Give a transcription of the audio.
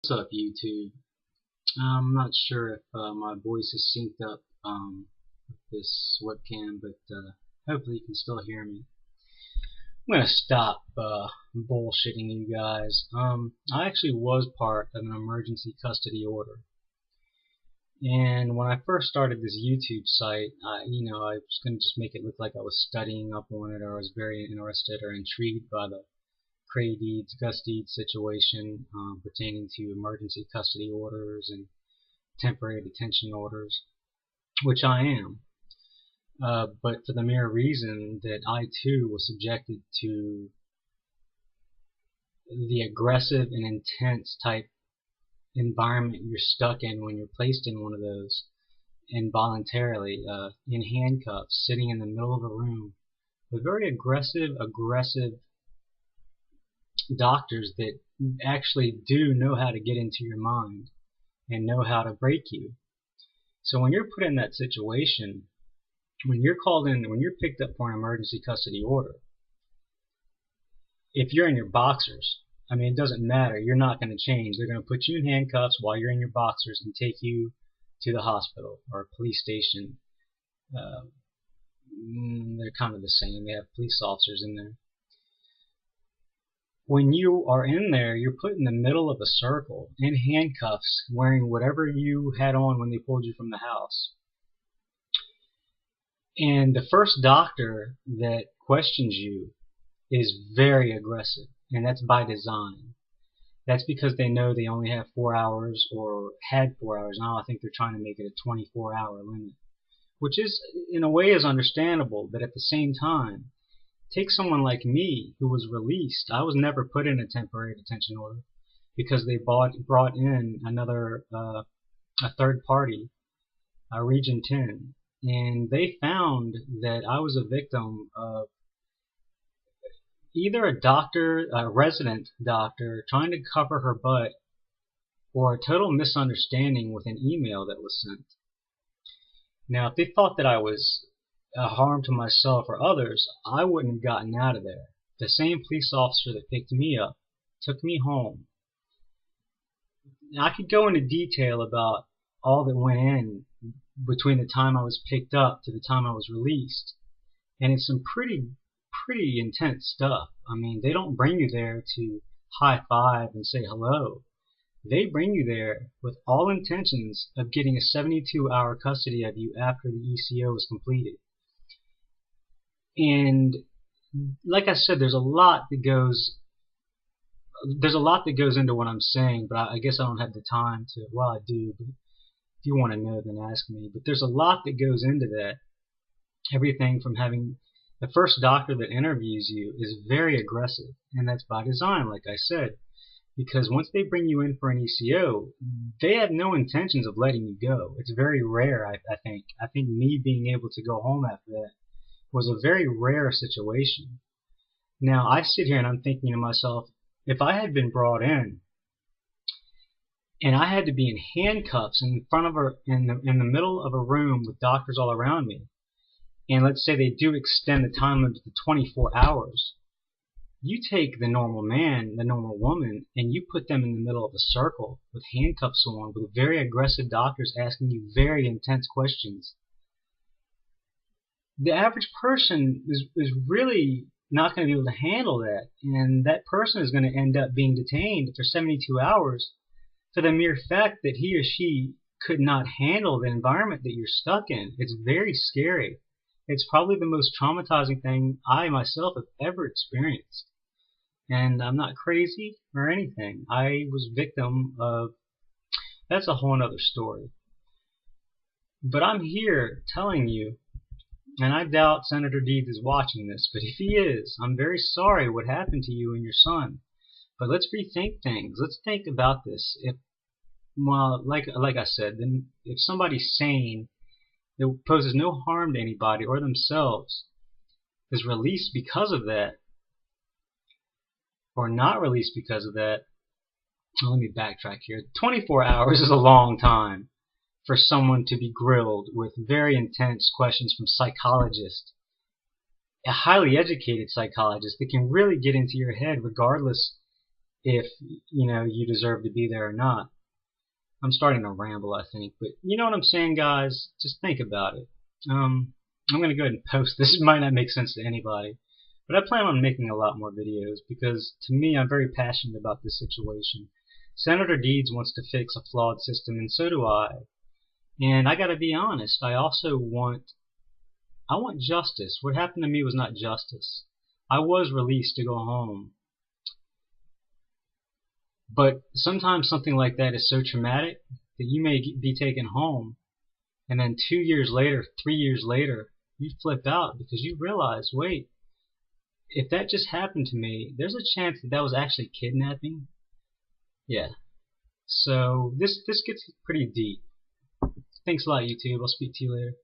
What's up, YouTube? I'm not sure if my voice is synced up with this webcam, but hopefully you can still hear me. I'm gonna stop bullshitting you guys. I actually was part of an emergency custody order, and when I first started this YouTube site, I was gonna just make it look like I was studying up on it, or I was very interested or intrigued by the Cray Deeds, Gus Deeds situation pertaining to emergency custody orders and temporary detention orders, which I am, but for the mere reason that I too was subjected to the aggressive and intense type environment you're stuck in when you're placed in one of those involuntarily, in handcuffs, sitting in the middle of a room with very aggressive doctors that actually do know how to get into your mind and know how to break you. So when you're put in that situation, when you're called in, when you're picked up for an emergency custody order, if you're in your boxers, I mean, it doesn't matter. You're not going to change. They're going to put you in handcuffs while you're in your boxers and take you to the hospital or police station. They're kind of the same. They have police officers in there. When you are in there, you're put in the middle of a circle in handcuffs, wearing whatever you had on when they pulled you from the house. And the first doctor that questions you is very aggressive, and that's by design. That's because they know they only have 4 hours, or had 4 hours. Now I think they're trying to make it a 24-hour limit, which is, in a way, is understandable, but at the same time, take someone like me who was released. I was never put in a temporary detention order because they brought in another, a third party, Region 10, and they found that I was a victim of either a resident doctor trying to cover her butt, or a total misunderstanding with an email that was sent. Now, if they thought that I was a harm to myself or others, I wouldn't have gotten out of there. The same police officer that picked me up took me home. Now, I could go into detail about all that went in between the time I was picked up to the time I was released, and it's some pretty intense stuff. I mean, they don't bring you there to high five and say hello. They bring you there with all intentions of getting a 72-hour custody of you after the ECO is completed. And like I said, there's a lot that goes into what I'm saying, but I guess I don't have the time to. Well, I do, but if you want to know, then ask me. But there's a lot that goes into that. Everything from having the first doctor that interviews you is very aggressive, and that's by design, like I said, because once they bring you in for an ECO, they have no intentions of letting you go. It's very rare, I think. I think me being able to go home after that was a very rare situation. Now, I sit here and I'm thinking to myself, if I had been brought in and I had to be in handcuffs in the middle of a room with doctors all around me, and let's say they do extend the time limit to 24 hours, you take the normal man, the normal woman, and you put them in the middle of a circle with handcuffs on, with very aggressive doctors asking you very intense questions. The average person is really not going to be able to handle that, and that person is going to end up being detained for 72 hours for the mere fact that he or she could not handle the environment that you're stuck in. It's very scary. It's probably the most traumatizing thing I myself have ever experienced. And I'm not crazy or anything. I was victim of, that's a whole other story. But I'm here telling you, and I doubt Senator Deeds is watching this, but if he is, I'm very sorry what happened to you and your son. But let's rethink things. Let's think about this. If, well, like I said, then if somebody's sane, that poses no harm to anybody or themselves, is released because of that, or not released because of that, well, let me backtrack here. 24 hours is a long time for someone to be grilled with very intense questions from psychologists, a highly educated psychologist that can really get into your head regardless if you deserve to be there or not. I'm starting to ramble, I think, but you know what I'm saying, guys? Just think about it. I'm going to go ahead and post this. It might not make sense to anybody, but I plan on making a lot more videos because, to me, I'm very passionate about this situation. Senator Deeds wants to fix a flawed system, and so do I. And I got to be honest, I want justice. What happened to me was not justice. I was released to go home. But sometimes something like that is so traumatic that you may be taken home, and then 2 years later, 3 years later, you flip out because you realize, wait, if that just happened to me, there's a chance that that was actually kidnapping. Yeah. So this gets pretty deep. Thanks a lot, YouTube. I'll speak to you later.